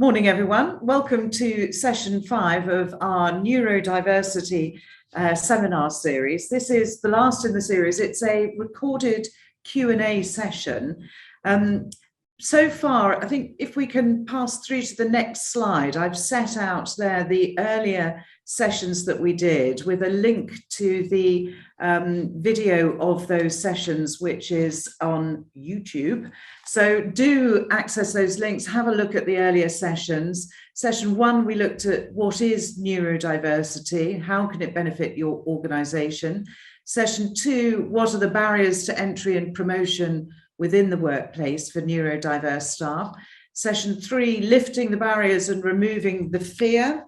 Morning, everyone. Welcome to session 5 of our Neurodiversity seminar series. This is the last in the series. It's a recorded Q&A session. So far, I think if we can pass through to the next slide, I've set out there the earlier sessions that we did with a link to the video of those sessions, which is on YouTube. So do access those links, have a look at the earlier sessions. Session 1, we looked at what is neurodiversity, how can it benefit your organization. Session 2, what are the barriers to entry and promotion within the workplace for neurodiverse staff. Session 3, lifting the barriers and removing the fear.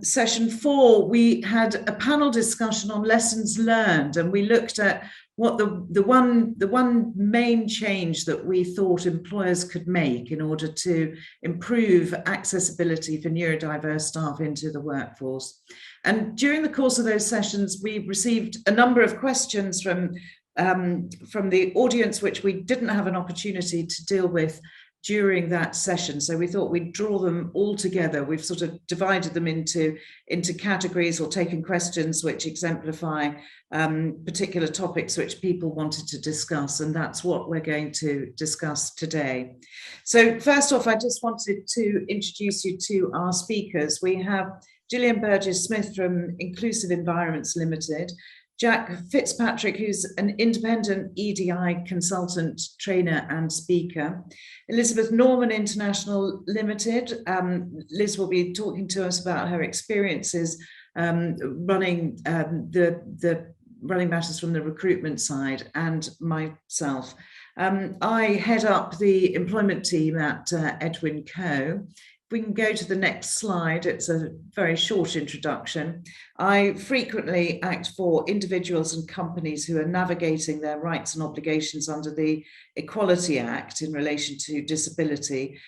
Session 4, we had a panel discussion on lessons learned, and we looked at what the one main change that we thought employers could make in order to improve accessibility for neurodiverse staff into the workforce. And during the course of those sessions, we received a number of questions from the audience, which we didn't have an opportunity to deal with during that session. So we thought we'd draw them all together. We've sort of divided them into categories or taken questions which exemplify particular topics which people wanted to discuss. And that's what we're going to discuss today. So first off, I just wanted to introduce you to our speakers. We have Gillian Burgess-Smith from Inclusive Environments Limited, Jack Fitzpatrick, who's an independent EDI consultant, trainer and speaker. Elizabeth Norman International Limited. Liz will be talking to us about her experiences running running matters from the recruitment side, and myself. I head up the employment team at Edwin Co. We can go to the next slide. It's a very short introduction. I frequently act for individuals and companies who are navigating their rights and obligations under the Equality Act in relation to disability,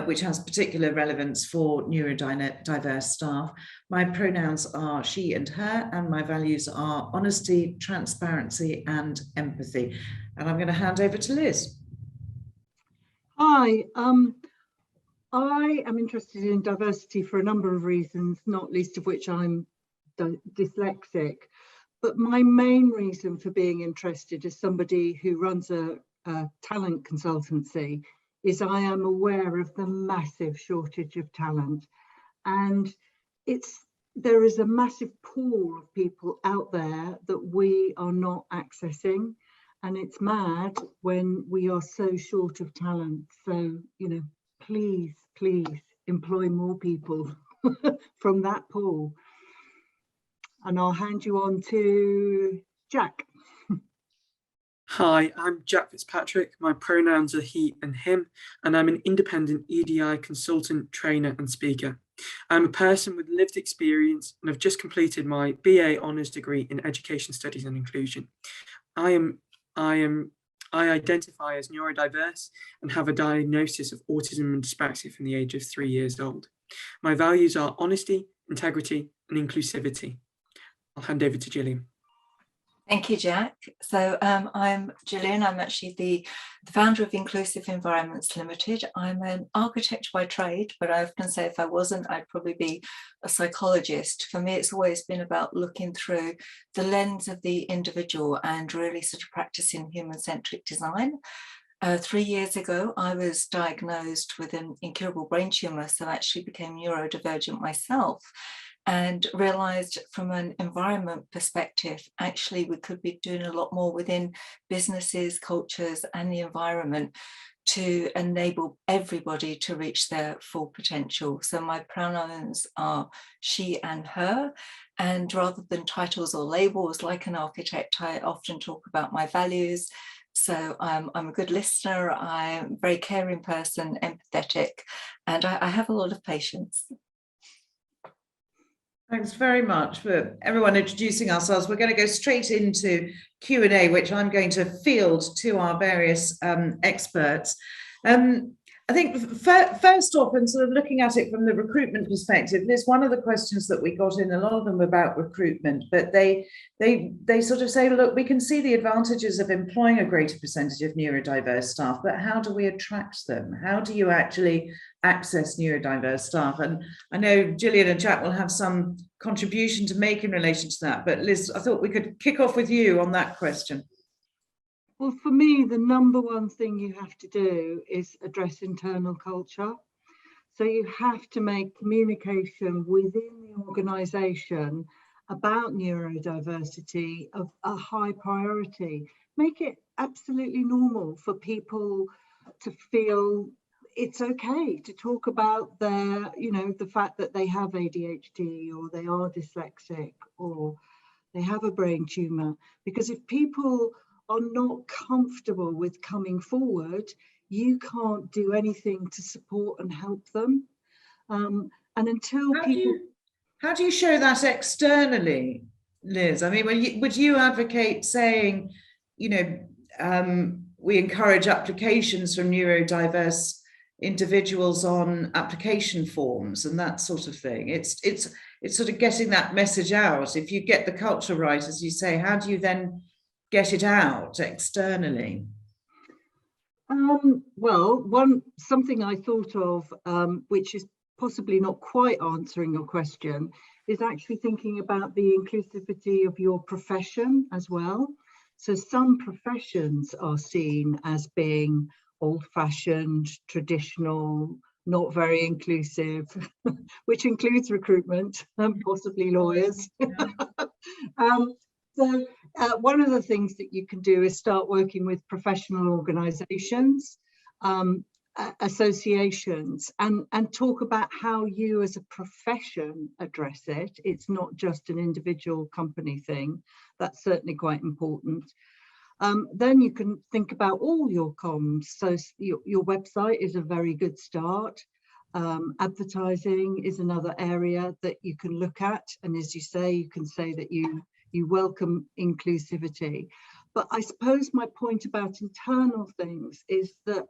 which has particular relevance for neurodiverse staff. My pronouns are she and her, and my values are honesty, transparency, and empathy. And I'm going to hand over to Liz. Hi. I am interested in diversity for a number of reasons, not least of which I'm dyslexic. But my main reason for being interested as somebody who runs a talent consultancy is I am aware of the massive shortage of talent. And there is a massive pool of people out there that we are not accessing. And it's mad when we are so short of talent. So, please employ more people from that pool. And I'll hand you on to Jack. Hi, I'm Jack Fitzpatrick. My pronouns are he and him, and I'm an independent EDI consultant, trainer and speaker. I'm a person with lived experience and have just completed my BA Honours degree in Education Studies and Inclusion. I identify as neurodiverse and have a diagnosis of autism and dyspraxia from the age of 3 years old. My values are honesty, integrity, and inclusivity. I'll hand over to Gillian. Thank you, Jack. So I'm Gillian. I'm actually the founder of Inclusive Environments Limited. I'm an architect by trade, but I often say if I wasn't, I'd probably be a psychologist. For me, it's always been about looking through the lens of the individual and really sort of practicing human-centric design. 3 years ago, I was diagnosed with an incurable brain tumour, so I actually became neurodivergent myself, and realised from an environment perspective, actually we could be doing a lot more within businesses, cultures and the environment to enable everybody to reach their full potential. So my pronouns are she and her, and rather than titles or labels like an architect, I often talk about my values. So I'm a good listener, I'm a very caring person, empathetic, and I have a lot of patience. Thanks very much for everyone introducing ourselves. We're going to go straight into Q&A, which I'm going to field to our various experts. I think first off, and sort of looking at it from the recruitment perspective, Liz, one of the questions that we got in, a lot of them about recruitment, but they sort of say, look, we can see the advantages of employing a greater percentage of neurodiverse staff, but how do we attract them? How do you actually access neurodiverse staff? And I know Gillian and Jack will have some contribution to make in relation to that, but Liz, I thought we could kick off with you on that question. Well, for me, the number one thing you have to do is address internal culture. So you have to make communication within the organisation about neurodiversity of a high priority. Make it absolutely normal for people to feel it's okay to talk about their, you know, the fact that they have ADHD or they are dyslexic or they have a brain tumour. Because if people are not comfortable with coming forward, you can't do anything to support and help them. And until how do you show that externally, Liz? I mean, would you advocate saying, you know, we encourage applications from neurodiverse individuals on application forms and that sort of thing? It's sort of getting that message out. If you get the culture right, as you say, how do you then get it out externally? Well, something I thought of, which is possibly not quite answering your question, is actually thinking about the inclusivity of your profession as well. So some professions are seen as being old-fashioned, traditional, not very inclusive, which includes recruitment and possibly lawyers. So one of the things that you can do is start working with professional organisations, associations, and talk about how you as a profession address it. It's not just an individual company thing. That's certainly quite important. Then you can think about all your comms. So your website is a very good start. Advertising is another area that you can look at. And as you say, you can say that you welcome inclusivity. But I suppose my point about internal things is that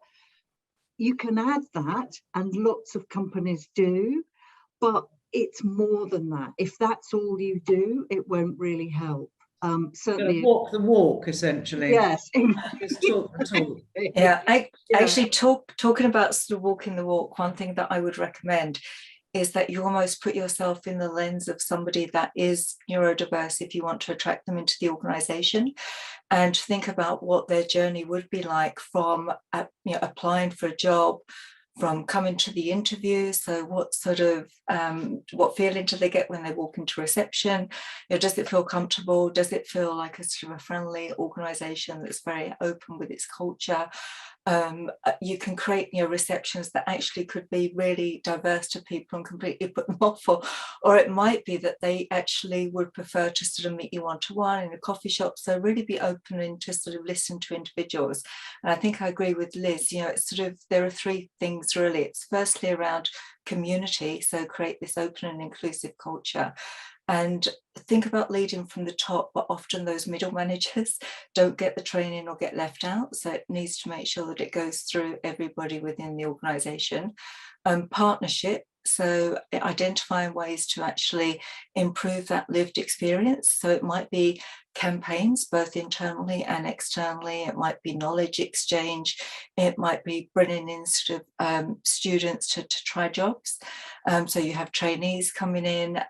you can add that, and lots of companies do, but it's more than that. If that's all you do, it won't really help. Certainly walk the walk, essentially. Yes. Just talk the talk. Yeah, actually talking about sort of walking the walk, one thing that I would recommend is that you almost put yourself in the lens of somebody that is neurodiverse if you want to attract them into the organisation, and think about what their journey would be like from applying for a job, from coming to the interview. So what sort of what feeling do they get when they walk into reception? Does it feel comfortable? Does it feel like a sort of a friendly organisation that's very open with its culture? You can create receptions that actually could be really diverse to people and completely put them off, or it might be that they actually would prefer to sort of meet you one-to-one in a coffee shop. So really be open and to sort of listen to individuals. And I think I agree with Liz, it's sort of, there are three things really. It's firstly around community, so create this open and inclusive culture. And think about leading from the top, but often those middle managers don't get the training or get left out. So it needs to make sure that it goes through everybody within the organisation. Partnership, so identifying ways to actually improve that lived experience. So it might be campaigns, both internally and externally. It might be knowledge exchange. It might be bringing in sort of students to try jobs. So you have trainees coming in,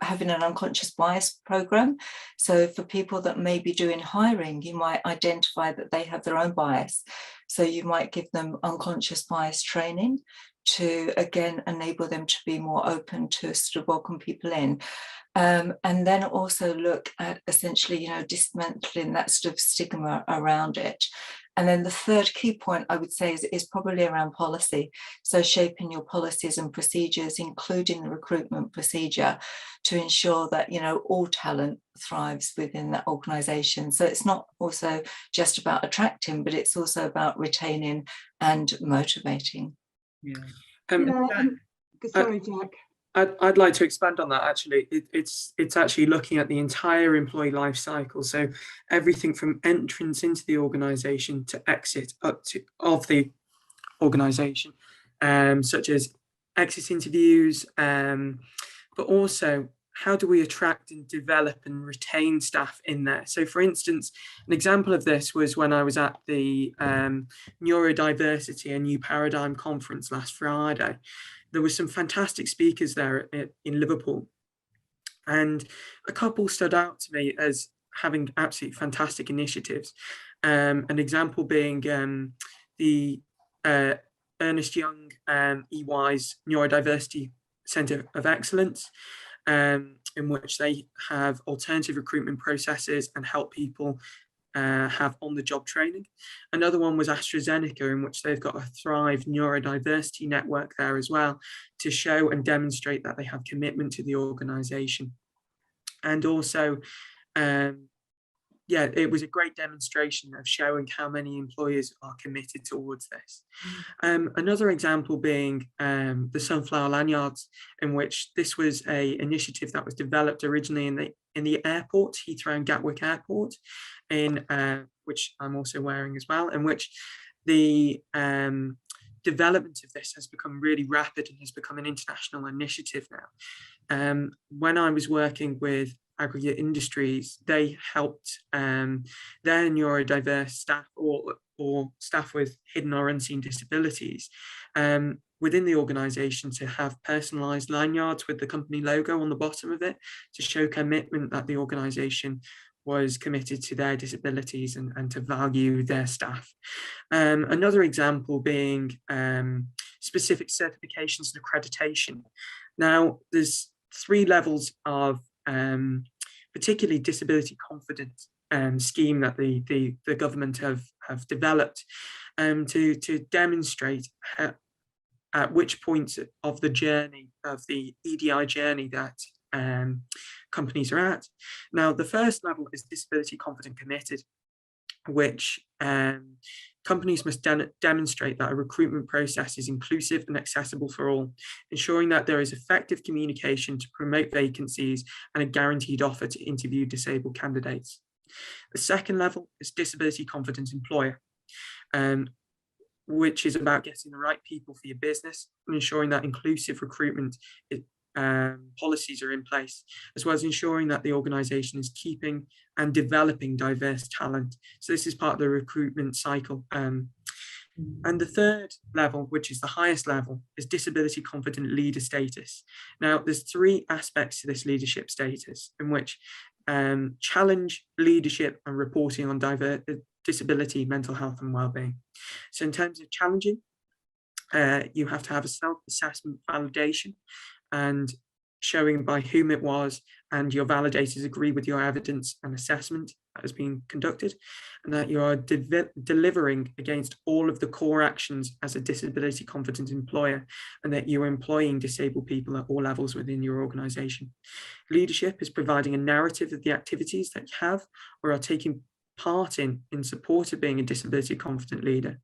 having an unconscious bias program. So for people that may be doing hiring, you might identify that they have their own bias. So you might give them unconscious bias training to, again, enable them to be more open to sort of welcome people in. And then also look at essentially, dismantling that sort of stigma around it. And then the third key point I would say is probably around policy. So shaping your policies and procedures, including the recruitment procedure, to ensure that, all talent thrives within that organisation. So it's not also just about attracting, but it's also about retaining and motivating. Yeah. Sorry, Jack. I'd like to expand on that. Actually, it's actually looking at the entire employee life cycle. So everything from entrance into the organisation to exit of the organisation, such as exit interviews, but also how do we attract and develop and retain staff in there? So, for instance, an example of this was when I was at the Neurodiversity, a New Paradigm conference last Friday. There were some fantastic speakers there in Liverpool, and a couple stood out to me as having absolutely fantastic initiatives. An example being the Ernest Young EY's Neurodiversity Centre of Excellence, in which they have alternative recruitment processes and help people have on-the-job training. Another one was AstraZeneca, in which they've got a Thrive Neurodiversity network there as well, to show and demonstrate that they have commitment to the organisation. And also, yeah, it was a great demonstration of showing how many employers are committed towards this. Another example being the Sunflower Lanyards, in which this was a initiative that was developed originally in the airport, Heathrow and Gatwick Airport, in which I'm also wearing as well, in which the development of this has become really rapid and has become an international initiative now. When I was working with Aggregate Industries, they helped their neurodiverse staff or staff with hidden or unseen disabilities within the organisation to have personalised lanyards with the company logo on the bottom of it to show commitment that the organisation was committed to their disabilities and to value their staff. Another example being specific certifications and accreditation. Now, there's 3 levels of particularly disability confidence scheme that the government have developed to demonstrate at which point of the journey, of the EDI journey, that companies are at. Now, the first level is disability confident committed, which companies must demonstrate that a recruitment process is inclusive and accessible for all, ensuring that there is effective communication to promote vacancies and a guaranteed offer to interview disabled candidates. The second level is disability confident employer, which is about getting the right people for your business and ensuring that inclusive recruitment policies are in place, as well as ensuring that the organisation is keeping and developing diverse talent. So this is part of the recruitment cycle. And the third level, which is the highest level, is disability confident leader status. Now, there's 3 aspects to this leadership status, in which challenge, leadership and reporting on disability, mental health and wellbeing. So in terms of challenging, you have to have a self-assessment validation and showing by whom it was, and your validators agree with your evidence and assessment that has been conducted, and that you are delivering against all of the core actions as a disability confident employer, and that you're employing disabled people at all levels within your organisation. Leadership is providing a narrative of the activities that you have or are taking part in support of being a disability confident leader.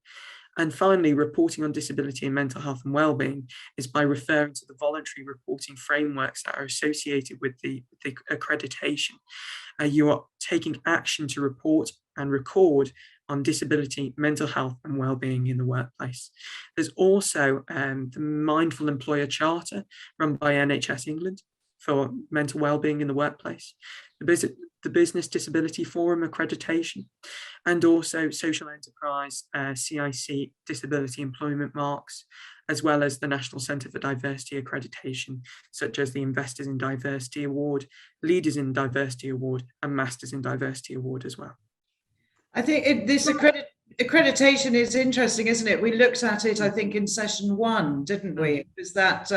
And finally, reporting on disability and mental health and wellbeing is by referring to the voluntary reporting frameworks that are associated with the accreditation. You are taking action to report and record on disability, mental health and wellbeing in the workplace. There's also the Mindful Employer Charter run by NHS England for mental wellbeing in the workplace, the Business Disability Forum accreditation, and also social enterprise CIC disability employment marks, as well as the National Centre for Diversity accreditation, such as the Investors in Diversity Award, Leaders in Diversity Award, and Masters in Diversity Award as well. I think this accreditation is interesting, isn't it? We looked at it, I think, in session 1, didn't we? It was that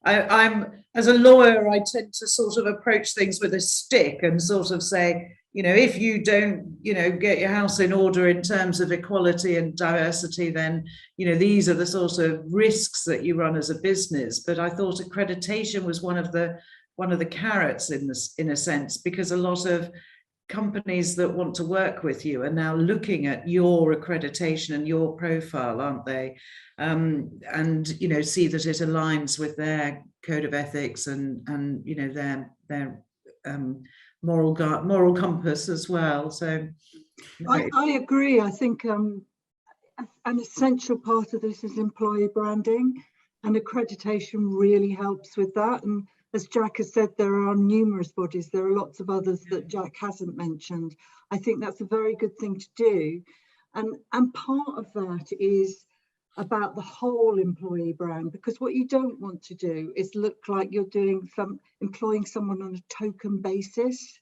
I'm, as a lawyer, I tend to sort of approach things with a stick and sort of say, you know, if you don't, you know, get your house in order in terms of equality and diversity, then, you know, these are the sort of risks that you run as a business. But I thought accreditation was one of the carrots in this, in a sense, because a lot of companies that want to work with you are now looking at your accreditation and your profile, aren't they? And you know, see that it aligns with their code of ethics and you know, their moral compass as well. So I agree. I think an essential part of this is employee branding, and accreditation really helps with that. And as Jack has said, there are numerous bodies. There are lots of others that Jack hasn't mentioned. I think that's a very good thing to do. And part of that is about the whole employee brand, because what you don't want to do is look like you're employing someone on a token basis.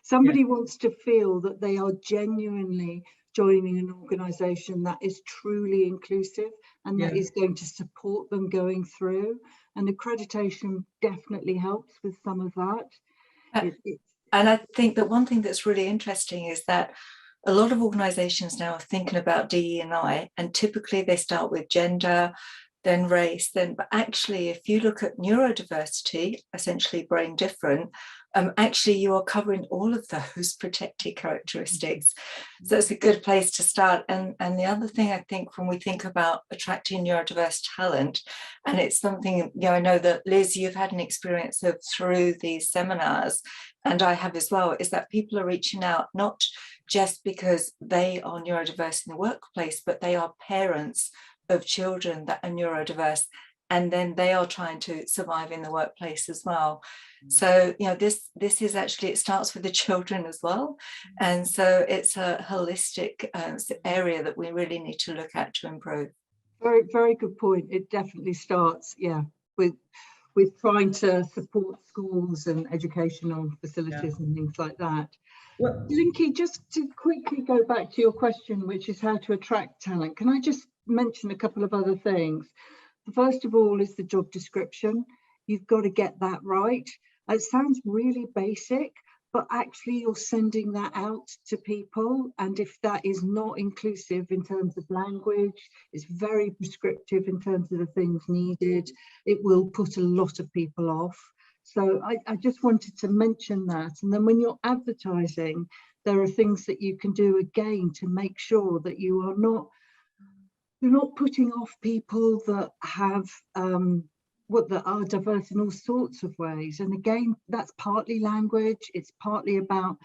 Somebody wants to feel that they are genuinely joining an organisation that is truly inclusive and that is going to support them going through. And accreditation definitely helps with some of that. And I think that one thing that's really interesting is that a lot of organisations now are thinking about DE&I, and typically they start with gender, then race, but actually, if you look at neurodiversity, essentially brain different, actually you are covering all of those protected characteristics. So it's a good place to start. And the other thing I think when we think about attracting neurodiverse talent, and it's something, I know that Liz, you've had an experience of through these seminars, and I have as well, is that people are reaching out, not just because they are neurodiverse in the workplace, but they are parents of children that are neurodiverse, and then they are trying to survive in the workplace as well. So this is actually, it starts with the children as well, and so it's a holistic area that we really need to look at to improve. Very, very good point. It definitely starts with trying to support schools and educational facilities and things like that. Well, Linky, just to quickly go back to your question, which is how to attract talent, can I just mention a couple of other things? First of all is the job description. You've got to get that right. It sounds really basic, but actually you're sending that out to people. And if that is not inclusive in terms of language, it's very prescriptive in terms of the things needed, it will put a lot of people off. So I just wanted to mention that. And then when you're advertising, there are things that you can do again to make sure that you're not putting off people that have that are diverse in all sorts of ways. And again, that's partly language. It's partly about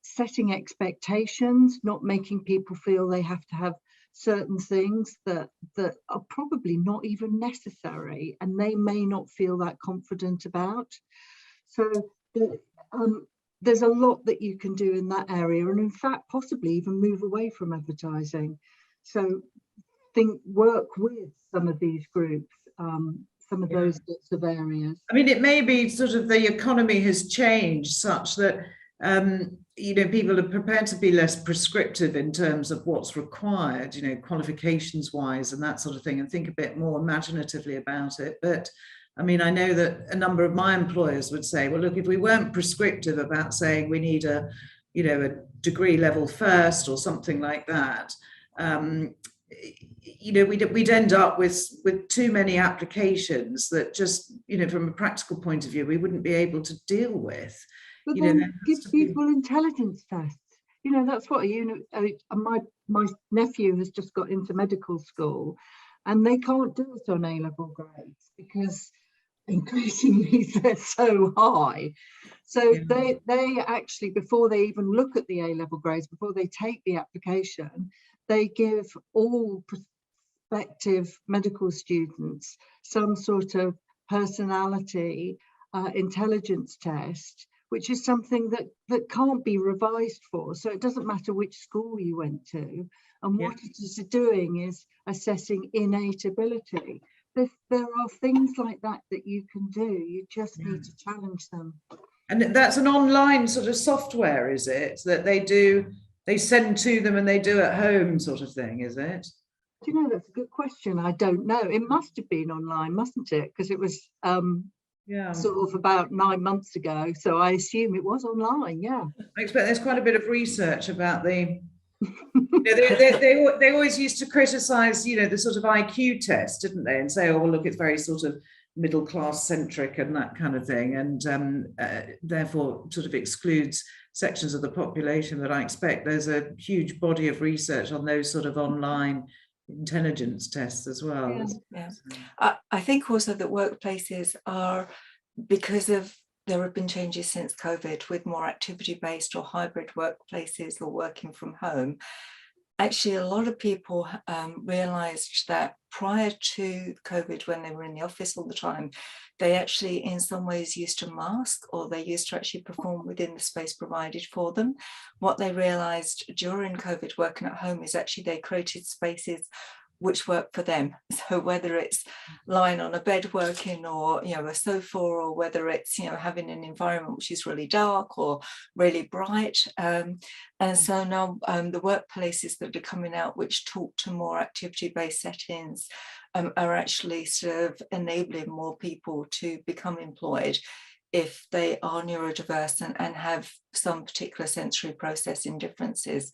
setting expectations, not making people feel they have to have certain things that are probably not even necessary, and they may not feel that confident about. So there's a lot that you can do in that area, and in fact possibly even move away from advertising. So work with some of these groups, some of those sorts of areas. I mean, it may be sort of the economy has changed such that people are prepared to be less prescriptive in terms of what's required, qualifications wise and that sort of thing, and think a bit more imaginatively about it. But I mean, I know that a number of my employers would say, well, look, if we weren't prescriptive about saying we need a degree level first or something like that, we'd end up with too many applications that just, from a practical point of view, we wouldn't be able to deal with. But then give people intelligence tests. That's what my nephew has just got into medical school, and they can't do it on A-level grades because increasingly they're so high. So they actually, before they even look at the A-level grades, before they take the application, they give all prospective medical students some sort of personality intelligence test, which is something that can't be revised for. So it doesn't matter which school you went to. And what it is doing is assessing innate ability. There are things like that you can do. You just need to challenge them. And that's an online sort of software, is it? That they send to them and they do at home sort of thing, is it? Do you know, that's a good question. I don't know. It must have been online, mustn't it? Because it was sort of about 9 months ago. So I assume it was online, I expect there's quite a bit of research about the... they always used to criticize, the sort of IQ test, didn't they? And say, oh, well, look, it's very sort of middle class centric and that kind of thing. And therefore sort of excludes sections of the population. But I expect there's a huge body of research on those sort of online intelligence tests as well. I think also that workplaces are, because of there have been changes since COVID with more activity-based or hybrid workplaces or working from home, actually a lot of people realized that prior to COVID, when they were in the office all the time, they actually in some ways used to mask, or they used to actually perform within the space provided for them. What they realized during COVID working at home is actually they created spaces which work for them. So whether it's lying on a bed working, or a sofa, or whether it's having an environment which is really dark or really bright, and so now the workplaces that are coming out which talk to more activity-based settings are actually sort of enabling more people to become employed if they are neurodiverse and have some particular sensory processing differences.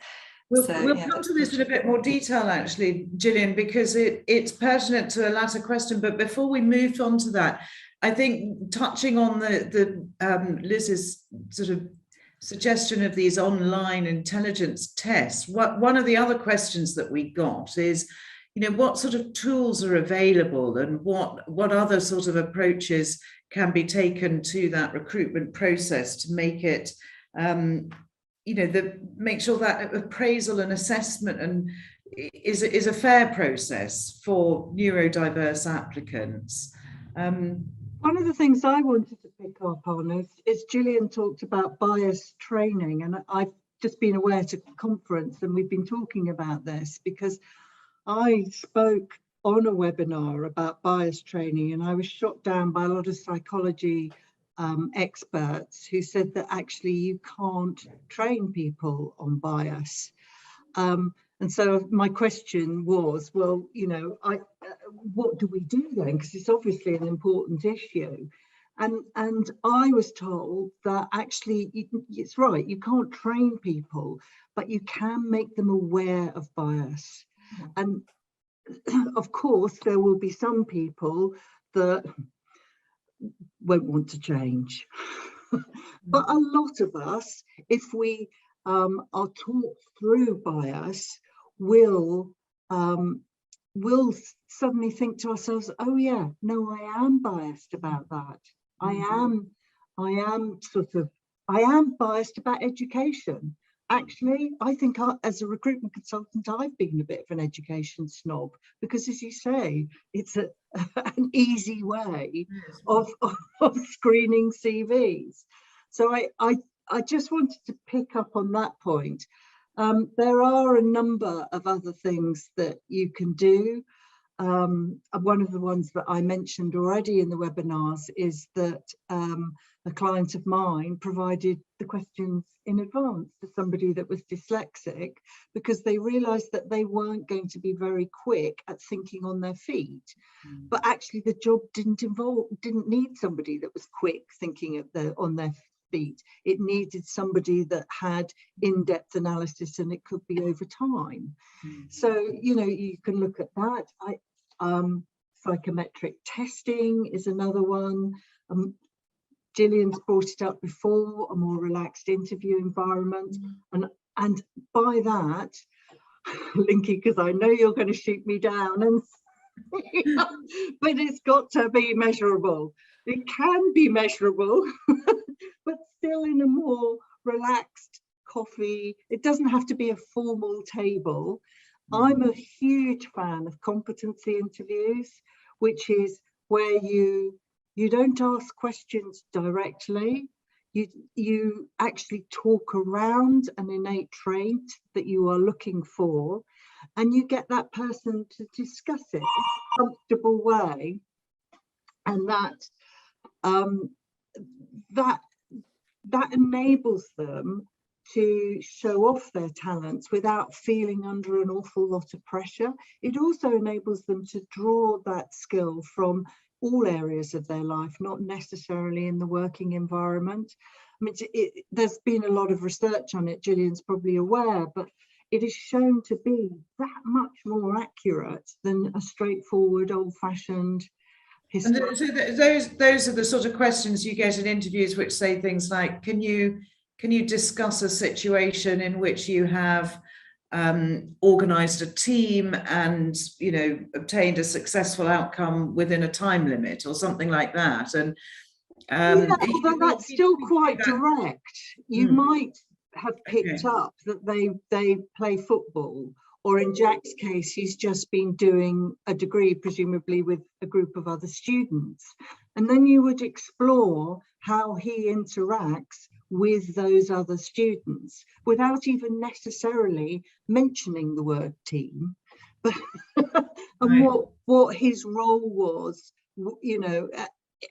We'll come to this in a bit more detail, actually, Gillian, because it's pertinent to a latter question. But before we move on to that, I think touching on Liz's sort of suggestion of these online intelligence tests, one of the other questions that we got is, what sort of tools are available, and what other sort of approaches can be taken to that recruitment process to make it make sure that appraisal and assessment and is a fair process for neurodiverse applicants. One of the things I wanted to pick up on is Gillian talked about bias training, and I've just been aware to a conference and we've been talking about this because I spoke on a webinar about bias training, and I was shot down by a lot of psychology experts who said that actually you can't train people on bias. And so my question was, well, what do we do then? Because it's obviously an important issue. And I was told that actually it's right, you can't train people, but you can make them aware of bias. And of course, there will be some people that won't want to change. But a lot of us, if we are taught through bias, will suddenly think to ourselves, oh yeah, no, I am biased about that. I am biased about education. Actually, I think as a recruitment consultant, I've been a bit of an education snob because, as you say, it's an easy way of screening CVs. So I just wanted to pick up on that point. There are a number of other things that you can do. One of the ones that I mentioned already in the webinars is that a client of mine provided the questions in advance to somebody that was dyslexic because they realized that they weren't going to be very quick at thinking on their feet. But actually the job didn't need somebody that was quick thinking on their feet. It needed somebody that had in-depth analysis, and it could be over time. So, you can look at that. Psychometric testing is another one. Gillian's brought it up before, a more relaxed interview environment. And by that, Linky, because I know you're going to shoot me down, and but it's got to be measurable. It can be measurable, but still in a more relaxed coffee. It doesn't have to be a formal table. I'm a huge fan of competency interviews, which is where you don't ask questions directly. You actually talk around an innate trait that you are looking for, and you get that person to discuss it in a comfortable way, and that enables them to show off their talents without feeling under an awful lot of pressure. It also enables them to draw that skill from all areas of their life, not necessarily in the working environment. I mean, there's been a lot of research on it, Gillian's probably aware, but it is shown to be that much more accurate than a straightforward, old-fashioned history. And so those are the sort of questions you get in interviews which say things like, can you discuss a situation in which you have organized a team and obtained a successful outcome within a time limit or something like that? And although that's still quite direct. You might have picked up that they play football, or in Jack's case, he's just been doing a degree, presumably with a group of other students. And then you would explore how he interacts with those other students without even necessarily mentioning the word team, but and what his role was, you know,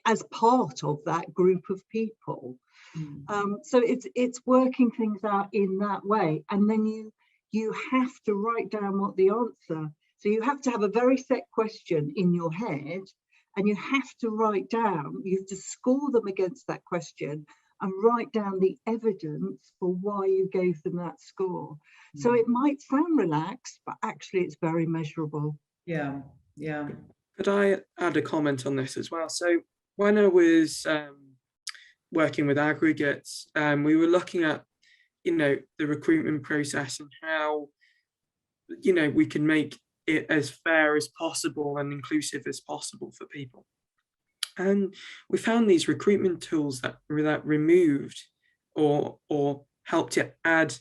as part of that group of people. So it's working things out in that way, and then you have to write down what the answer. So you have to have a very set question in your head, and you have to write down. You have to score them against that question and write down the evidence for why you gave them that score. So it might sound relaxed, but actually it's very measurable. Yeah. Could I add a comment on this as well? So when I was working with aggregates, we were looking at, you know, the recruitment process and how, you know, we can make it as fair as possible and inclusive as possible for people. And we found these recruitment tools that removed or helped to add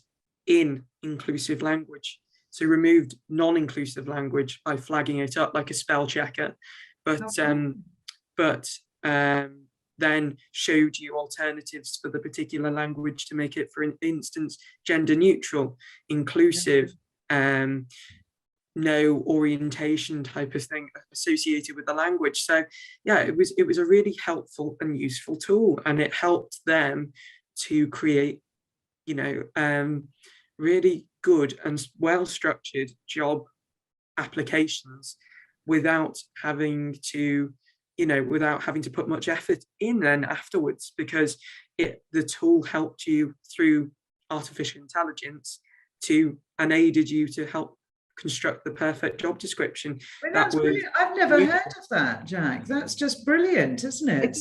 in inclusive language. So removed non-inclusive language by flagging it up like a spell checker, but then showed you alternatives for the particular language to make it, for instance, gender neutral, inclusive, no orientation type of thing associated with the language. So yeah, it was a really helpful and useful tool, and it helped them to create, you know, really good and well-structured job applications without having to, you know, without having to put much effort in then afterwards, because the tool helped you through artificial intelligence and aided you to help construct the perfect job description. I mean, that's brilliant. I've never heard of that, Jack. That's just brilliant, isn't it?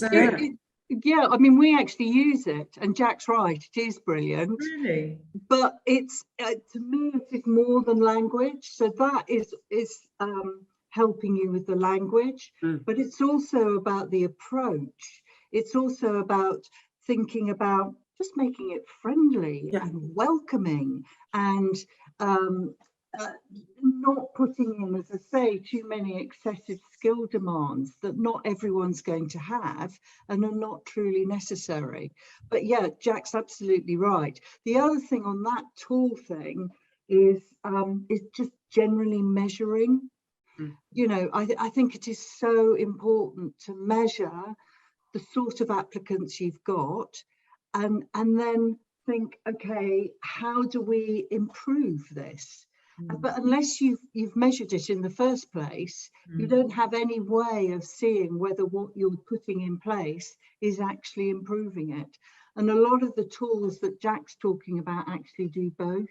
Yeah, I mean, we actually use it, and Jack's right, it is brilliant. Really? But it's to me, it is more than language. So that is helping you with the language, but it's also about the approach. It's also about thinking about just making it friendly and welcoming, and not putting in, as I say, too many excessive skill demands that not everyone's going to have and are not truly necessary. But yeah, Jack's absolutely right. The other thing on that tool thing is just generally measuring. You know, I think it is so important to measure the sort of applicants you've got, and then think, okay, how do we improve this? But unless you've measured it in the first place, you don't have any way of seeing whether what you're putting in place is actually improving it. And a lot of the tools that Jack's talking about actually do both.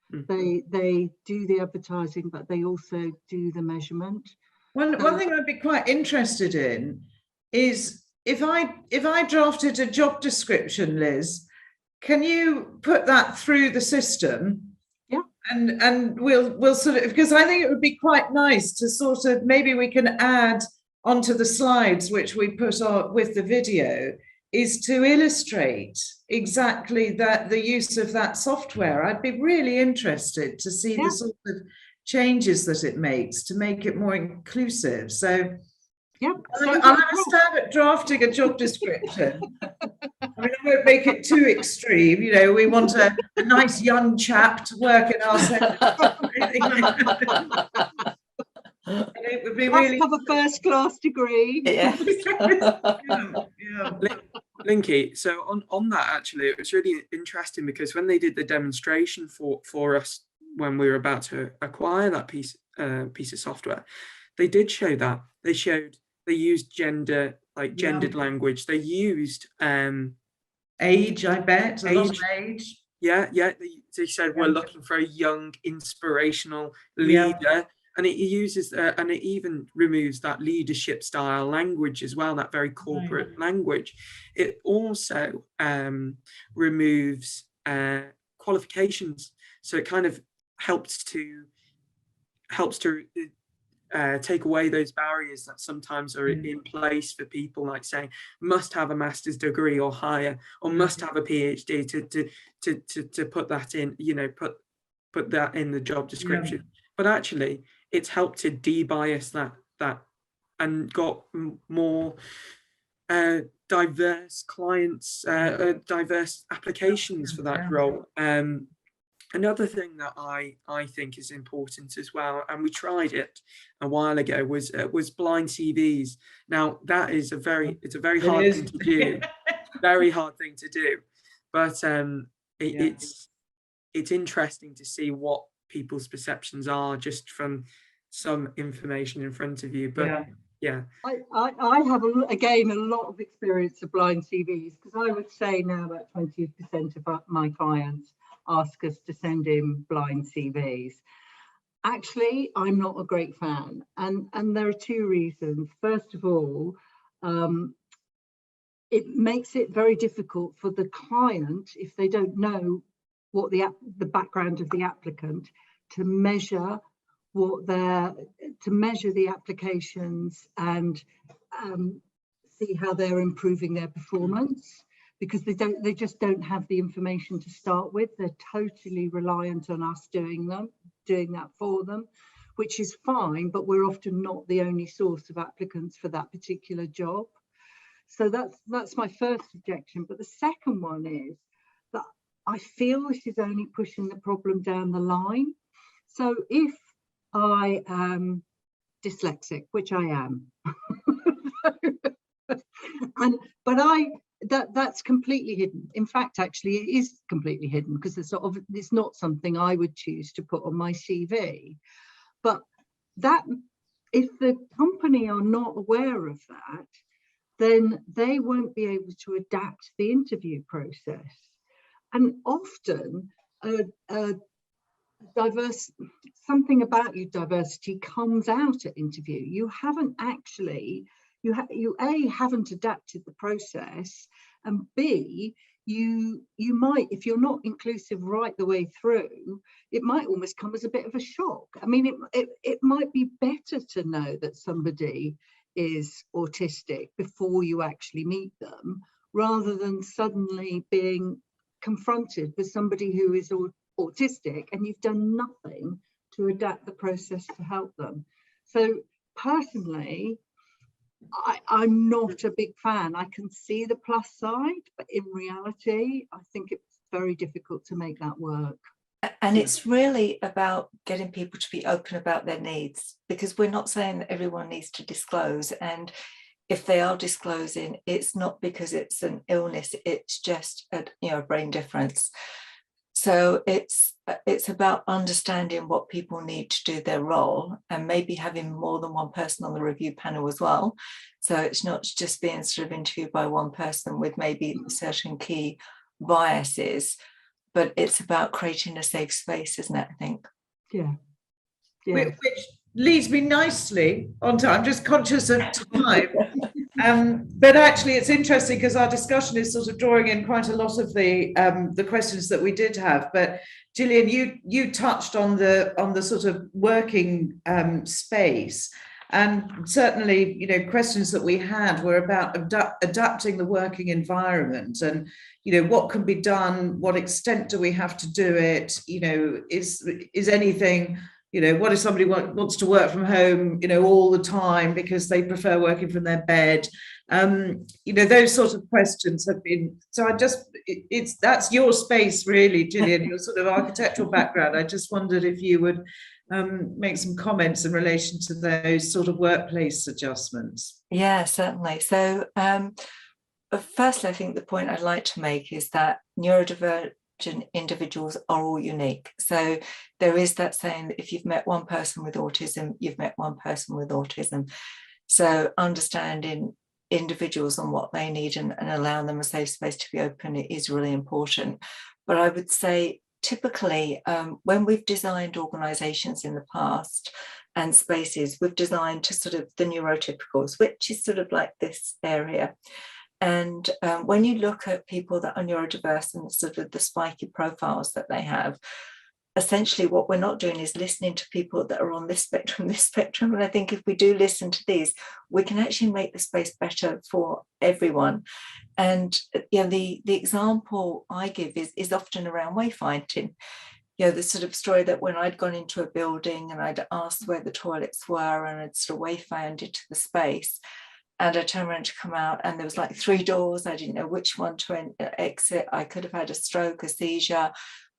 They do the advertising, but they also do the measurement. One thing I'd be quite interested in is if I drafted a job description, Liz, can you put that through the system? Yeah. And we'll sort of, because I think it would be quite nice to sort of, maybe we can add onto the slides which we put on with the video, is to illustrate exactly that, the use of that software. I'd be really interested to see the sort of changes that it makes to make it more inclusive. So I'll have a stab at drafting a job description. I mean, I won't make it too extreme. You know, we want a nice young chap to work in our centre. It would be really have a first-class degree. Yes. Linky, so on that, actually, it was really interesting because when they did the demonstration for us when we were about to acquire that piece of software, they did show that. They used gendered language. They used age, I bet. A lot of age. Yeah. They said we're looking for a young, inspirational leader, and it uses and it even removes that leadership style language as well, that very corporate language. It also removes qualifications, so it kind of helps to take away those barriers that sometimes are in place for people, like saying must have a master's degree or higher, or must have a PhD to put that in, you know, put that in the job description. but actually it's helped to de-bias that and got more diverse clients, diverse applications for that role. Another thing that I think is important as well, and we tried it a while ago, was blind CVs. Now that is a very hard thing to do, very hard thing to do, but it's interesting to see what people's perceptions are just from some information in front of you. But yeah. I have again a lot of experience of blind CVs, because I would say now about 20% of my clients ask us to send in blind CVs. Actually, I'm not a great fan, and there are two reasons. First of all, it makes it very difficult for the client, if they don't know what the background of the applicant, to measure the applications and see how they're improving their performance, because they just don't have the information to start with. They're totally reliant on us doing that for them, which is fine, but we're often not the only source of applicants for that particular job. So that's my first objection. But the second one is that I feel this is only pushing the problem down the line. So if I am dyslexic, which I am, that's completely hidden. In fact, actually, it is completely hidden, because it's not something I would choose to put on my CV. But that, if the company are not aware of that, then they won't be able to adapt the interview process. And often, something about your diversity comes out at interview. You haven't actually, you A, haven't adapted the process, and B, you might, if you're not inclusive right the way through, it might almost come as a bit of a shock. I mean, it might be better to know that somebody is autistic before you actually meet them, rather than suddenly being confronted with somebody who is autistic and you've done nothing to adapt the process to help them. So personally, I'm not a big fan. I can see the plus side, but in reality, I think it's very difficult to make that work. And it's really about getting people to be open about their needs, because we're not saying that everyone needs to disclose. And if they are disclosing, it's not because it's an illness, it's just a brain difference. So it's about understanding what people need to do their role, and maybe having more than one person on the review panel as well. So it's not just being sort of interviewed by one person with maybe certain key biases, but it's about creating a safe space, isn't it, I think? Yeah. Which leads me nicely on to, I'm just conscious of time. But actually it's interesting, because our discussion is sort of drawing in quite a lot of the questions that we did have. But Gillian, you touched on the sort of working space, and certainly, questions that we had were about adapting the working environment, and what can be done, what extent do we have to do it, is anything, what if somebody wants to work from home, all the time because they prefer working from their bed? Those sort of questions have been, so that's your space really, Gillian, your sort of architectural background. I just wondered if you would make some comments in relation to those sort of workplace adjustments. Yeah, certainly. So firstly, I think the point I'd like to make is that neurodivergent individuals are all unique. So there is that saying that if you've met one person with autism, you've met one person with autism. So understanding individuals and what they need and allowing them a safe space to be open is really important. But I would say typically when we've designed organisations in the past and spaces, we've designed to sort of the neurotypicals, which is sort of like this area. And when you look at people that are neurodiverse and sort of the spiky profiles that they have, essentially what we're not doing is listening to people that are on this spectrum. And I think if we do listen to these, we can actually make the space better for everyone. And the example I give is often around wayfinding. the sort of story that when I'd gone into a building and I'd asked where the toilets were and I'd sort of wayfound into the space, and I turned around to come out and there was like 3 doors. I didn't know which one to exit. I could have had a stroke, a seizure,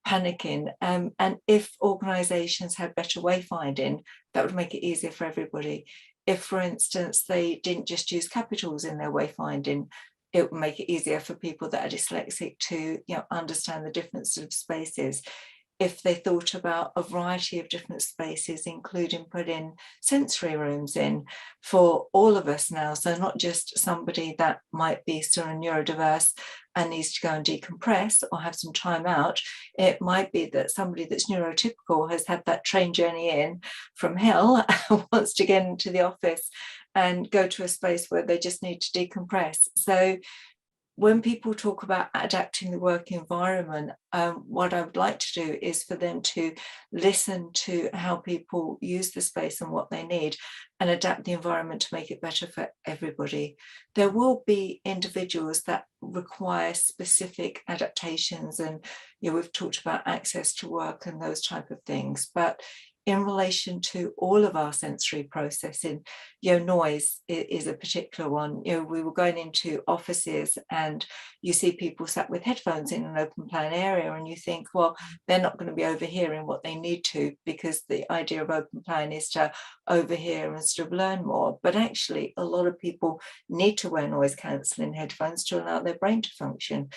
panicking. And if organisations had better wayfinding, that would make it easier for everybody. If, for instance, they didn't just use capitals in their wayfinding, it would make it easier for people that are dyslexic to understand the different sort of spaces. If they thought about a variety of different spaces, including putting sensory rooms in for all of us now. So not just somebody that might be sort of neurodiverse and needs to go and decompress or have some time out. It might be that somebody that's neurotypical has had that train journey in from hell and wants to get into the office and go to a space where they just need to decompress. So when people talk about adapting the work environment, what I would like to do is for them to listen to how people use the space and what they need and adapt the environment to make it better for everybody. There will be individuals that require specific adaptations, and we've talked about access to work and those type of things, but in relation to all of our sensory processing, noise is a particular one. We were going into offices and you see people sat with headphones in an open plan area and you think, well, they're not going to be overhearing what they need to, because the idea of open plan is to overhear and sort of learn more. But actually, a lot of people need to wear noise cancelling headphones to allow their brain to function.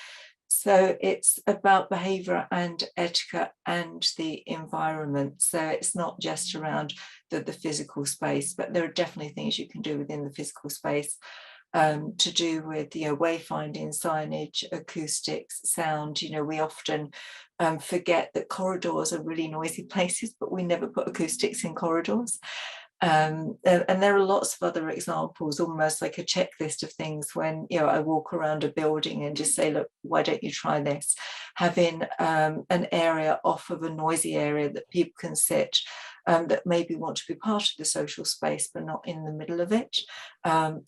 So it's about behaviour and etiquette and the environment. So it's not just around the physical space, but there are definitely things you can do within the physical space to do with wayfinding, signage, acoustics, sound. We often forget that corridors are really noisy places, but we never put acoustics in corridors. And there are lots of other examples, almost like a checklist of things when I walk around a building and just say, look, why don't you try this? Having an area off of a noisy area that people can sit, that maybe want to be part of the social space but not in the middle of it.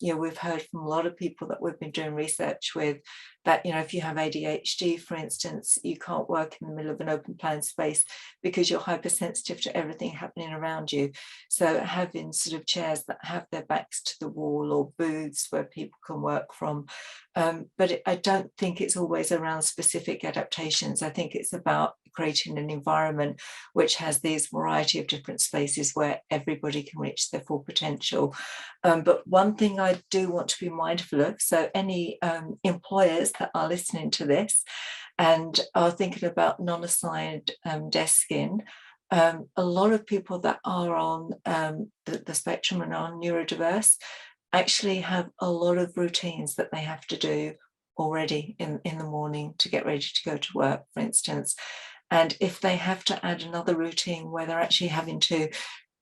We've heard from a lot of people that we've been doing research with that if you have ADHD, for instance, you can't work in the middle of an open plan space because you're hypersensitive to everything happening around you. So having sort of chairs that have their backs to the wall or booths where people can work from. But I don't think it's always around specific adaptations. I think it's about creating an environment which has these variety of different spaces where everybody can reach their full potential. But one thing I do want to be mindful of, so any employers that are listening to this and are thinking about non-assigned desking, a lot of people that are on the spectrum and are neurodiverse actually have a lot of routines that they have to do already in the morning to get ready to go to work, for instance. And if they have to add another routine where they're actually having to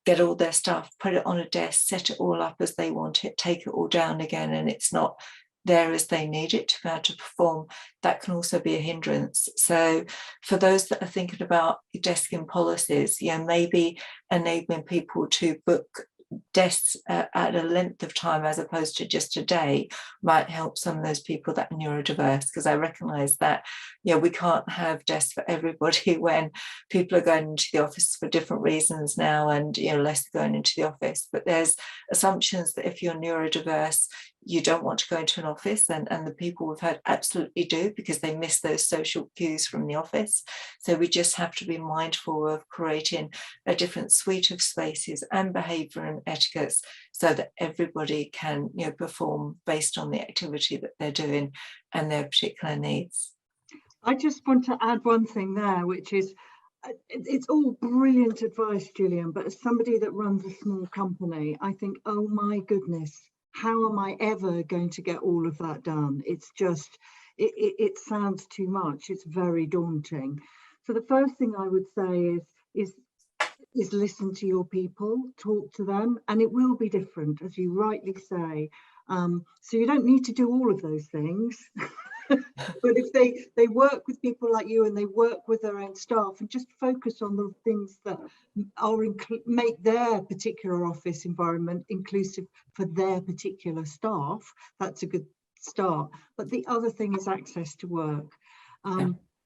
get all their stuff, put it on a desk, set it all up as they want it, take it all down again, and it's not there as they need it to be able to perform, that can also be a hindrance. So for those that are thinking about desking policies, maybe enabling people to book desks at a length of time as opposed to just a day might help some of those people that are neurodiverse, because I recognise that we can't have desks for everybody when people are going into the office for different reasons now, and less going into the office. But there's assumptions that if you're neurodiverse, you don't want to go into an office, and the people we've had absolutely do, because they miss those social cues from the office. So we just have to be mindful of creating a different suite of spaces and behaviour and etiquettes so that everybody can perform based on the activity that they're doing and their particular needs. I just want to add one thing there, which is it's all brilliant advice, Gillian, but as somebody that runs a small company, I think, oh my goodness, how am I ever going to get all of that done? It's just, it sounds too much. It's very daunting. So the first thing I would say is listen to your people, talk to them, and it will be different, as you rightly say. So you don't need to do all of those things. But if they work with people like you and they work with their own staff and just focus on the things that are make their particular office environment inclusive for their particular staff, that's a good start. But the other thing is access to work.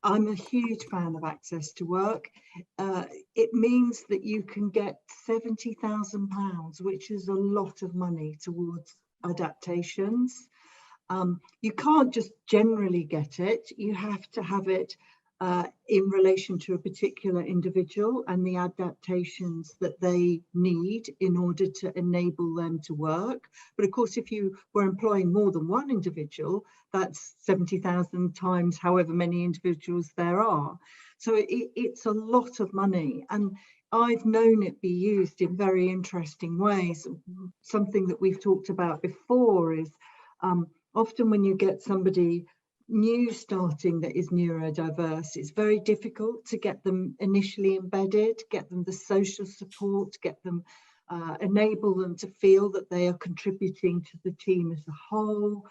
I'm a huge fan of access to work. It means that you can get £70,000, which is a lot of money towards adaptations. You can't just generally get it. You have to have it in relation to a particular individual and the adaptations that they need in order to enable them to work. But of course, if you were employing more than one individual, that's 70,000 times however many individuals there are. So it's a lot of money. And I've known it be used in very interesting ways. Something that we've talked about before is often when you get somebody new starting that is neurodiverse, it's very difficult to get them initially embedded, get them the social support, get them, enable them to feel that they are contributing to the team as a whole,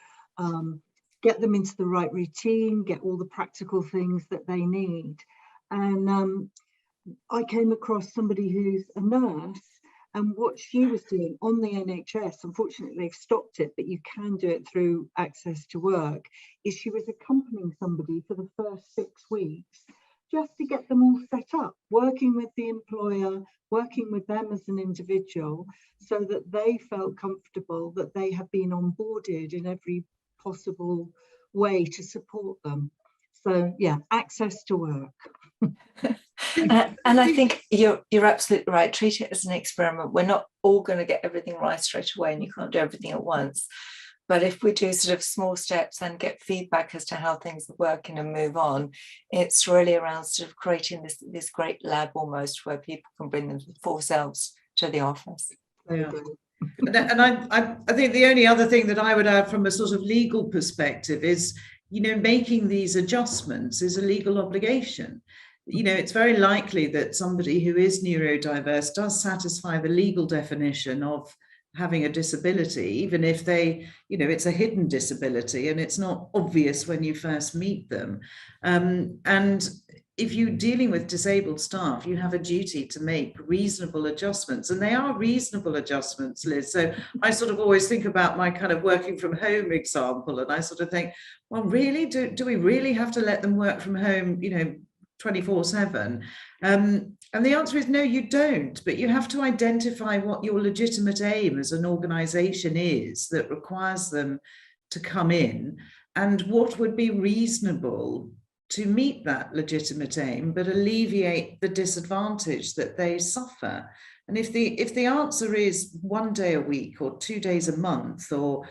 get them into the right routine, get all the practical things that they need. And I came across somebody who's a nurse, and what she was doing on the NHS, unfortunately they've stopped it, but you can do it through access to work, is she was accompanying somebody for the first 6 weeks just to get them all set up, working with the employer, working with them as an individual, so that they felt comfortable that they have been onboarded in every possible way to support them. So yeah, access to work. And I think you're absolutely right. Treat it as an experiment. We're not all going to get everything right straight away, and you can't do everything at once. But if we do sort of small steps and get feedback as to how things are working and move on, it's really around sort of creating this great lab almost, where people can bring their full selves to the office. Yeah. And I think the only other thing that I would add from a sort of legal perspective is, making these adjustments is a legal obligation. It's very likely that somebody who is neurodiverse does satisfy the legal definition of having a disability, even if they, it's a hidden disability and it's not obvious when you first meet them. And if you're dealing with disabled staff, you have a duty to make reasonable adjustments, and they are reasonable adjustments, Liz. So I sort of always think about my kind of working from home example, and I sort of think, well, really, do we really have to let them work from home, 24/7? And the answer is no, you don't, but you have to identify what your legitimate aim as an organization is that requires them to come in, and what would be reasonable to meet that legitimate aim but alleviate the disadvantage that they suffer. And if the answer is 1 day a week or 2 days a month, or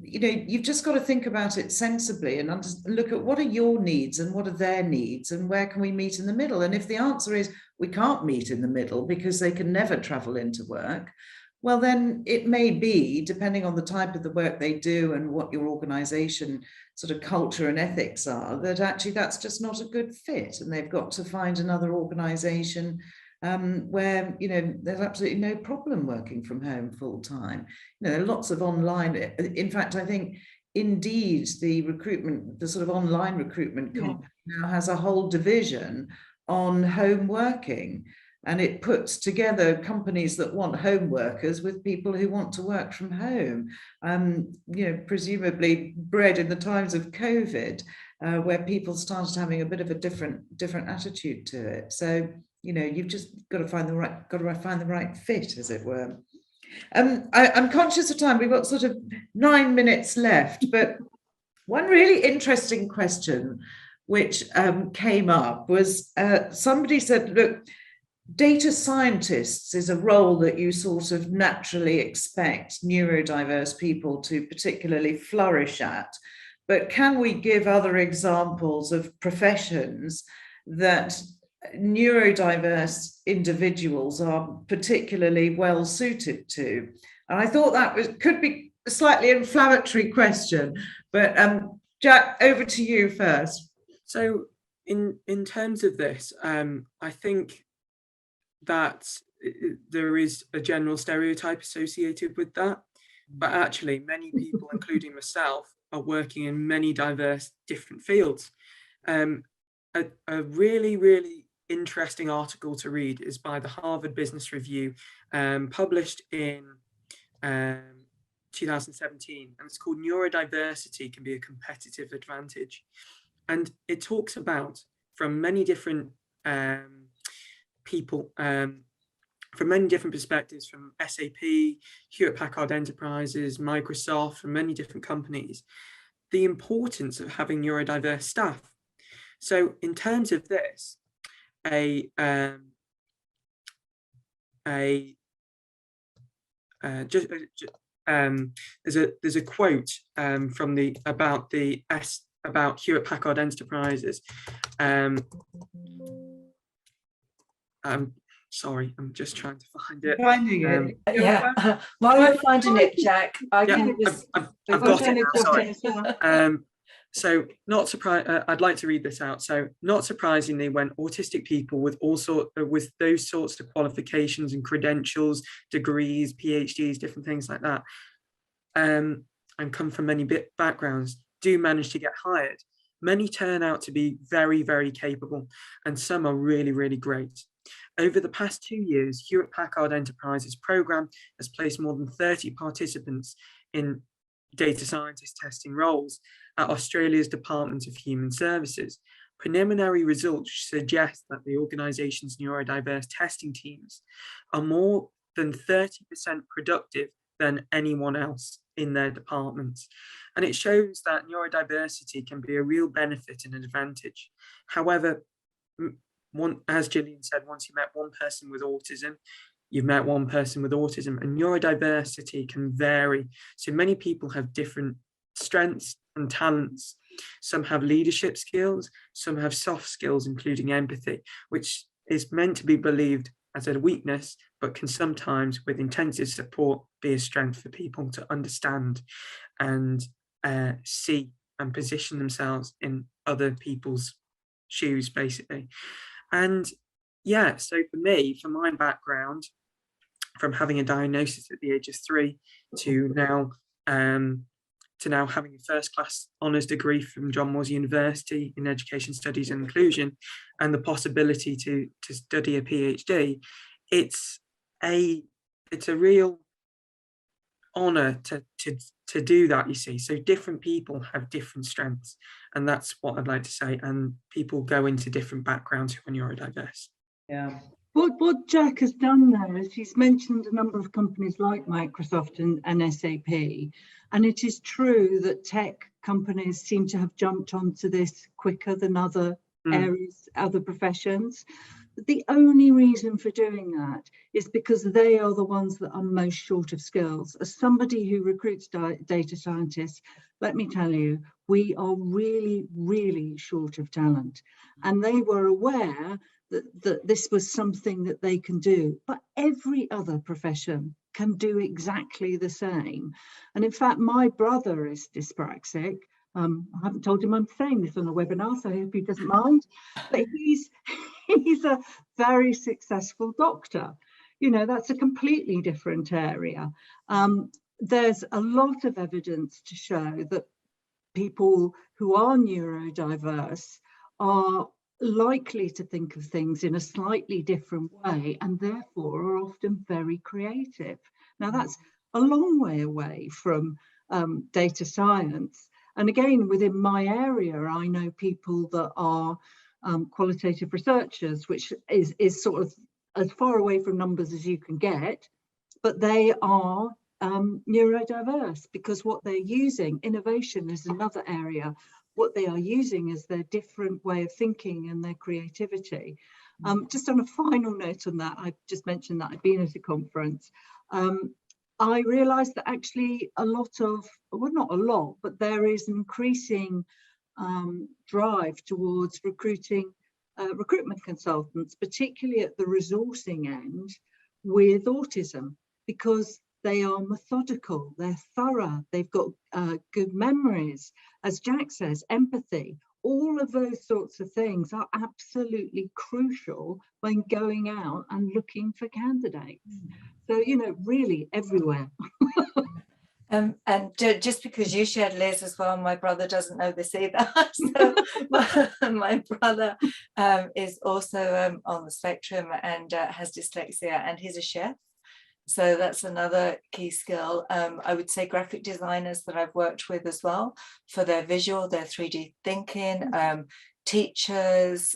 you've just got to think about it sensibly and look at what are your needs and what are their needs and where can we meet in the middle. And if the answer is we can't meet in the middle because they can never travel into work, well, then it may be, depending on the type of the work they do and what your organization sort of culture and ethics are, that actually that's just not a good fit, and they've got to find another organization where there's absolutely no problem working from home full time. There are lots of online. In fact, I think Indeed, the sort of online recruitment company now has a whole division on home working, and it puts together companies that want home workers with people who want to work from home. Presumably bred in the times of COVID, where people started having a bit of a different attitude to it. So you've just got to find the right fit, as it were. I'm conscious of time. We've got sort of 9 minutes left, but one really interesting question which came up was somebody said, look, data scientists is a role that you sort of naturally expect neurodiverse people to particularly flourish at, but can we give other examples of professions that neurodiverse individuals are particularly well suited to? And I thought that could be a slightly inflammatory question, but Jack, over to you first. So in terms of this, I think that there is a general stereotype associated with that, but actually many people, including myself, are working in many diverse different fields. A really, really interesting article to read is by the Harvard Business Review, published in 2017, and it's called Neurodiversity Can Be a Competitive Advantage. And it talks about from many different people, from many different perspectives, from SAP, Hewlett-Packard Enterprises, Microsoft, from many different companies, the importance of having neurodiverse staff. So in terms of this, there's a quote from about Hewlett-Packard Enterprises. Sorry, I'm just trying to find it. Finding it. Yeah, while you're finding it, Jack, I've got it now, sorry. So not surprised, I'd like to read this out. So not surprisingly, when autistic people with with those sorts of qualifications and credentials, degrees, PhDs, different things like that, and come from many backgrounds, do manage to get hired, many turn out to be very, very capable, and some are really, really great. Over the past 2 years, Hewlett-Packard Enterprises program has placed more than 30 participants in data scientist testing roles at Australia's Department of Human Services. Preliminary results suggest that the organisation's neurodiverse testing teams are more than 30% productive than anyone else in their departments. And it shows that neurodiversity can be a real benefit and advantage. However, as Gillian said, once you met one person with autism, you've met one person with autism, and neurodiversity can vary. So many people have different strengths and talents. Some have leadership skills, some have soft skills, including empathy, which is meant to be believed as a weakness, but can sometimes, with intensive support, be a strength for people to understand and see and position themselves in other people's shoes, basically. And yeah, so for me, for my background, from having a diagnosis at the age of 3 to now having a first-class honours degree from John Moores University in Education Studies and Inclusion, and the possibility to study a PhD, it's a real honour to do that, you see. So different people have different strengths, and that's what I'd like to say. And people go into different backgrounds who are neurodiverse. Yeah. What Jack has done there is he's mentioned a number of companies like Microsoft and SAP, and it is true that tech companies seem to have jumped onto this quicker than other areas, other professions. But the only reason for doing that is because they are the ones that are most short of skills. As somebody who recruits data scientists, let me tell you, we are really, really short of talent. And they were aware that this was something that they can do, but every other profession can do exactly the same. And in fact, my brother is dyspraxic. I haven't told him I'm saying this on a webinar, so I hope he doesn't mind, but he's a very successful doctor. You know, that's a completely different area. There's a lot of evidence to show that people who are neurodiverse are likely to think of things in a slightly different way, and therefore are often very creative. Now, that's a long way away from data science. And again, within my area, I know people that are qualitative researchers, which is sort of as far away from numbers as you can get, but they are neurodiverse, because what they're using, innovation is another area, what they are using is their different way of thinking and their creativity. Just on a final note on that, I just mentioned that I've been at a conference. I realised that actually a lot of, well, not a lot, but there is an increasing drive towards recruiting recruitment consultants, particularly at the resourcing end, with autism, because they are methodical, they're thorough, they've got good memories, as Jack says, empathy. All of those sorts of things are absolutely crucial when going out and looking for candidates. So, you know, really everywhere. And just because you shared, Liz, as well, my brother doesn't know this either. So my brother is also on the spectrum and has dyslexia, and he's a chef. So that's another key skill. I would say graphic designers that I've worked with as well, for their visual, their 3D thinking, teachers,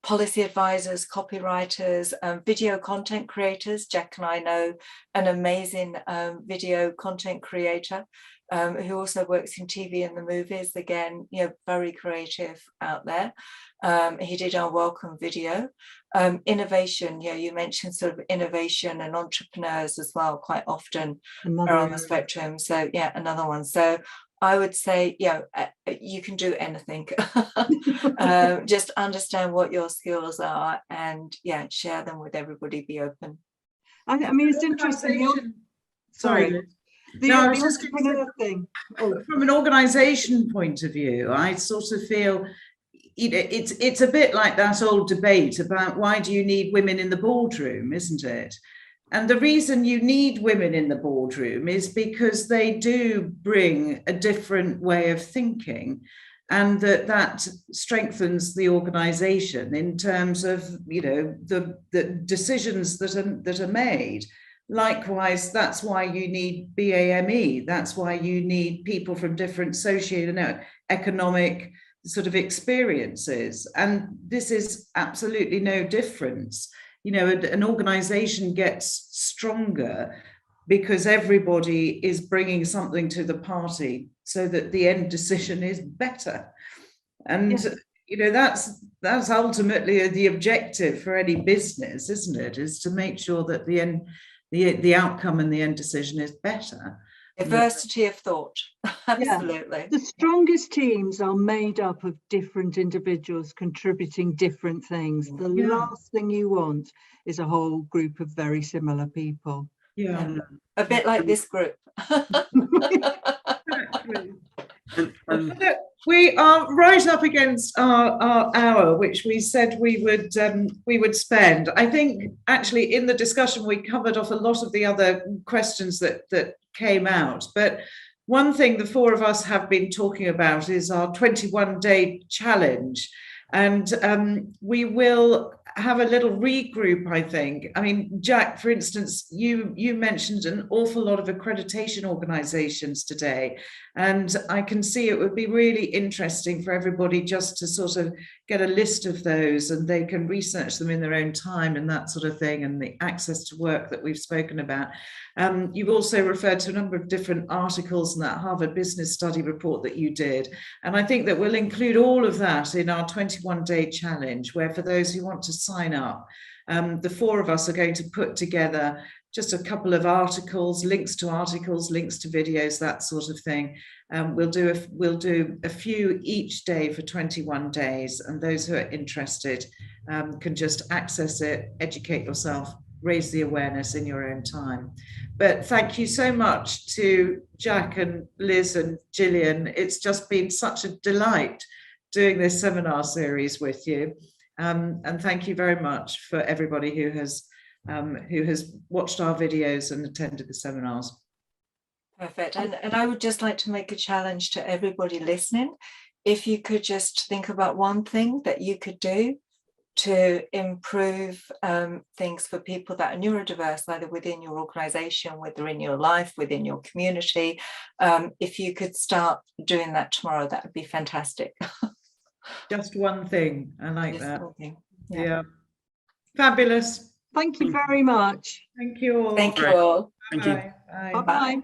policy advisors, copywriters, video content creators. Jack and I know an amazing video content creator who also works in TV and the movies. Again, very creative out there. He did our welcome video. Innovation, you mentioned sort of innovation, and entrepreneurs as well quite often are on the spectrum. So yeah, another one. So I would say, you can do anything. Just understand what your skills are, and share them with everybody. Be open. I mean, it's interesting. Sorry. I was just going to say, from an organisation point of view, I sort of feel it's a bit like that old debate about why do you need women in the boardroom, isn't it? And the reason you need women in the boardroom is because they do bring a different way of thinking, and that strengthens the organisation in terms of the decisions that are made. Likewise, that's why you need BAME. That's why you need people from different socio-economic sort of experiences. And this is absolutely no difference. An organisation gets stronger because everybody is bringing something to the party so that the end decision is better. And that's ultimately the objective for any business, isn't it? Is to make sure that the outcome and the end decision is better. Diversity of thought. Absolutely. The strongest teams are made up of different individuals contributing different things. The last thing you want is a whole group of very similar people. A bit like this group. We are right up against our hour, which we said we would spend. I think actually in the discussion we covered off a lot of the other questions that came out. But one thing the four of us have been talking about is our 21-day challenge. And we will have a little regroup, I think. I mean, Jack, for instance, you mentioned an awful lot of accreditation organisations today, and I can see it would be really interesting for everybody just to sort of get a list of those, and they can research them in their own time and that sort of thing, and the access to work that we've spoken about. You've also referred to a number of different articles in that Harvard Business Study report that you did, and I think that we'll include all of that in our 21-day challenge, where for those who want to sign up, the four of us are going to put together just a couple of articles, links to videos, that sort of thing. We'll do a few each day for 21 days, and those who are interested can just access it, educate yourself, raise the awareness in your own time. But thank you so much to Jack and Liz and Gillian. It's just been such a delight doing this seminar series with you. And thank you very much for everybody who has watched our videos and attended the seminars. Perfect. And I would just like to make a challenge to everybody listening. If you could just think about one thing that you could do to improve things for people that are neurodiverse, either within your organisation, whether in your life, within your community, if you could start doing that tomorrow, that would be fantastic. Just one thing. I like Just that. one thing. Yeah. Fabulous. Thank you very much. Thank you all. Thank you all. Thank you. Bye. Bye-bye.